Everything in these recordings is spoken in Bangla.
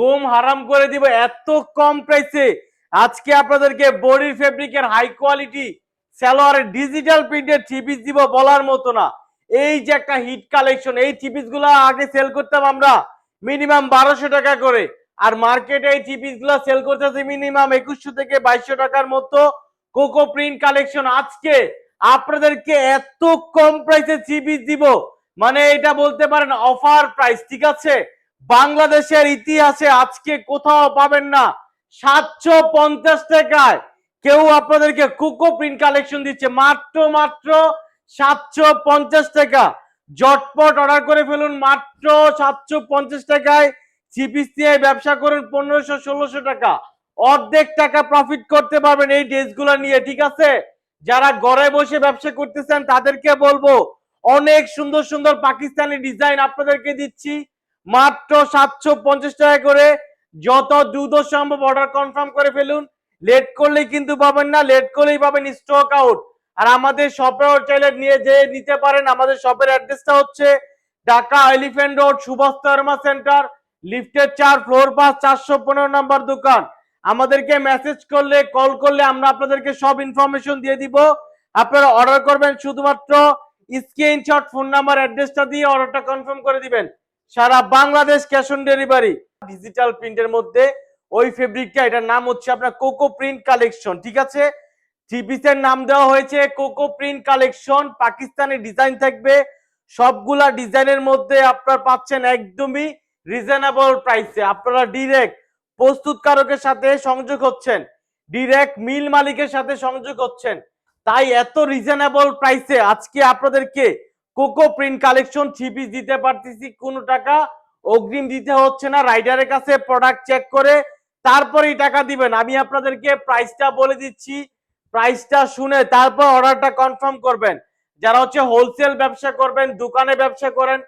ঘুম হারাম করে দিব এত কম প্রাইসে। আজকে আপনাদেরকে বডির ফেব্রিকের হাই কোয়ালিটি সালোয়ারের ডিজিটাল প্রিন্টের থ্রি পিস দিব বলার মতো না। এই যে একটা হিট কালেকশন, এই থ্রি পিস গুলো আগে সেল করতাম আমরা মিনিমাম 1200 টাকা করে, আর মার্কেটে এই থ্রি পিস গুলো সেল করতেছে মিনিমাম 2100 থেকে 2200 টাকার মতো কোকো প্রিন্ট কালেকশন। আজকে আপনাদেরকে এত কম প্রাইসে থ্রি পিস দিব, মানে এটা বলতে পারেন অফার প্রাইস, ঠিক আছে? বাংলাদেশের ইতিহাসে আজকে কোথাও পাবেন না 750 টাকায় কেউ আপনাদেরকে কোকো প্রিন্ট কালেকশন দিচ্ছে, মাত্র মাত্র 750 টাকা। জটপট অর্ডার করে ফেলুন, মাত্র 750 টাকায় থ্রি দিয়ে ব্যবসা করুন 1500-1600 টাকা, অর্ধেক টাকা প্রফিট করতে পারবেন এই ড্রেসগুলো নিয়ে, ঠিক আছে? যারা ঘরে বসে ব্যবসা করতেছেন তাদেরকে বলবো অনেক সুন্দর সুন্দর পাকিস্তানি ডিজাইন আপনাদেরকে দিচ্ছি মাত্র 750 টাকা করে। যত দ্রুত সম্ভব অর্ডার কনফার্ম করে ফেলুন, লেট করলেই কিন্তু পাবেন না, লেট করলেই পাবেন স্টক আউট। আর আমাদের শপেও চাইলে নিয়ে যে নিতে পারেন। আমাদের শপের অ্যাড্রেসটা হচ্ছে Dhaka elephant road Subhash Sharma centre, লিফটের 4 ফ্লোর 5 415 নাম্বার দোকান। আমাদেরকে মেসেজ করলে কল করলে আমরা আপনাদেরকে সব ইনফরমেশন দিয়ে দিব। আপনারা অর্ডার করবেন শুধুমাত্র স্ক্রিনশট ফোন নাম্বার অ্যাড্রেসটা দিয়ে অর্ডারটা কনফার্ম করে দিবেন। সারা Bangladesh cash on delivery. Digital প্রিন্টের মধ্যে ওই ফেব্রিকটা, এটার নাম হচ্ছে আপনার কোকো প্রিন্ট কালেকশন, ঠিক আছে? থ্রি পিসের নাম দেওয়া হয়েছে cocoa print collection, Pakistani design থাকবে। সবগুলা ডিজাইনের মধ্যে আপনারা পাচ্ছেন একদমই রিজনেবল প্রাইসে। আপনারা ডিরেক্ট প্রস্তুতকারকের সাথে সংযোগ হচ্ছেন, ডিরেক্ট মিল মালিকের সাথে সংযোগ হচ্ছেন, তাই এত রিজনেবল প্রাইসে আজকে আপনাদেরকে cocoa print collection three piece দিতে পারতেছি। কোনো টাকা অগ্রিম দিতে হচ্ছে না, রাইডারের কাছে প্রোডাক্ট চেক করে তারপরেই টাকা দিবেন। আমি আপনাদেরকে প্রাইসটা বলে দিচ্ছি, প্রাইসটা শুনে তারপর অর্ডারটা কনফার্ম করবেন। যারা হচ্ছে হোলসেল ব্যবসা করবেন, দোকানে ব্যবসা করেন,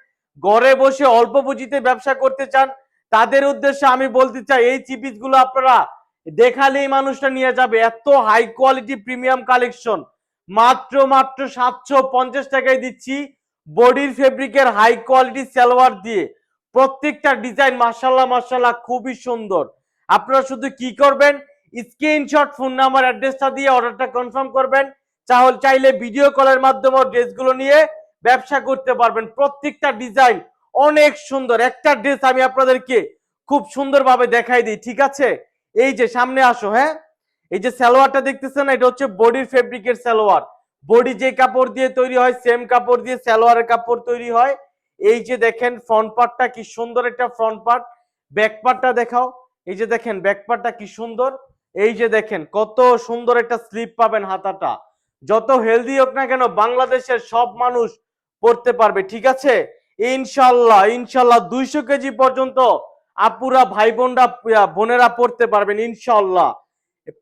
ঘরে বসে অল্প পুঁজিতে ব্যবসা করতে চান, তাদের উদ্দেশ্যে আমি বলতে চাই এই থ্রি পিস গুলো আপনারা দেখালেই মানুষটা নিয়ে যাবে। এত হাই কোয়ালিটি প্রিমিয়াম কালেকশন মাত্র মাত্র 750 টাকায় দিচ্ছি বডির ফেব্রিকের হাই কোয়ালিটি সালোয়ার দিয়ে। প্রত্যেকটা ডিজাইন মাশাআল্লাহ মাশাআল্লাহ খুবই সুন্দর। আপনারা শুধু কি করবেন, স্ক্রিনশট ফোন নাম্বার অ্যাড্রেসটা দিয়ে অর্ডারটা কনফার্ম করবেন। চাইলে ভিডিও কলের মাধ্যমে ড্রেসগুলো নিয়ে ব্যবসা করতে পারবেন। প্রত্যেকটা ডিজাইন অনেক সুন্দর। একটা ড্রেস আমি আপনাদেরকে খুব সুন্দরভাবে দেখাই দিই, ঠিক আছে? এই যে সামনে আসো, হ্যাঁ, এই যে সালোয়ারটা দেখতেছেন, এটা হচ্ছে বডির ফেব্রিকের সালোয়ার। বডি যে কাপড় দিয়ে তৈরি হয় সেম কাপড় দিয়ে সালোয়ারের কাপড় তৈরি হয়। এই যে দেখেন ফ্রন্ট পার্টটা কি সুন্দর একটা ফ্রন্ট পার্ট, ব্যাক পার্টটা দেখাও। এই যে দেখেন ব্যাক পার্টটা কি সুন্দর, এই যে দেখেন কত সুন্দর একটা স্লিপ পাবেন। হাতাটা যত হেলদি হোক না কেন বাংলাদেশের সব মানুষ পড়তে পারবে, ঠিক আছে? ইনশাল্লাহ ইনশাল্লাহ 200 কেজি পর্যন্ত আপুরা ভাই বোনেরা পড়তে পারবেন ইনশাল্লাহ।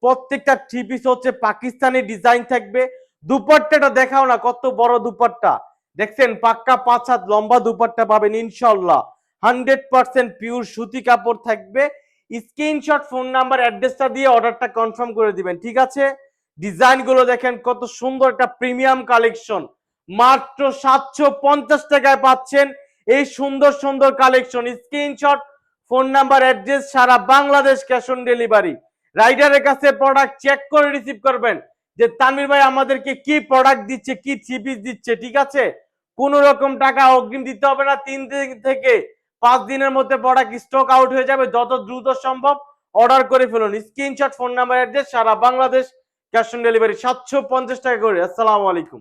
প্রত্যেকটা থ্রি পিস হচ্ছে পাকিস্তানি ডিজাইন থাকবে। দুপাট্টাটা দেখাও না, কত বড় দুপাট্টা দেখছেন, পাক্কা 5 হাত লম্বা দুপাট্টা পাবেন ইনশাল্লাহ। 100% পিওর সুতি কাপড় থাকবে। স্ক্রিনশট ফোন নাম্বার অ্যাড্রেসটা দিয়ে অর্ডারটা কনফার্ম করে দিবেন, ঠিক আছে? ডিজাইন গুলো দেখেন কত সুন্দর একটা প্রিমিয়াম কালেকশন, মাত্র 750 টাকায় পাচ্ছেন এই সুন্দর সুন্দর collection. Screenshot phone number address, সারা বাংলাদেশ ক্যাশ অন ডেলিভারি। রাইডারের কাছে প্রোডাক্ট চেক করে রিসিভ করবেন যে তানভীর ভাই আমাদেরকে কি প্রোডাক্ট দিচ্ছে, কি থ্রি পিস দিচ্ছে, ঠিক আছে? কোন রকম টাকা অগ্রিম দিতে হবে না। 3 দিন থেকে 5 দিনের মধ্যে প্রোডাক্ট স্টক আউট হয়ে যাবে। যত দ্রুত সম্ভব অর্ডার করে ফেলুন। স্ক্রিনশট ফোন নাম্বার অ্যাড্রেস, সারা Bangladesh cash on delivery 750 taka করে। আসসালামু আলাইকুম।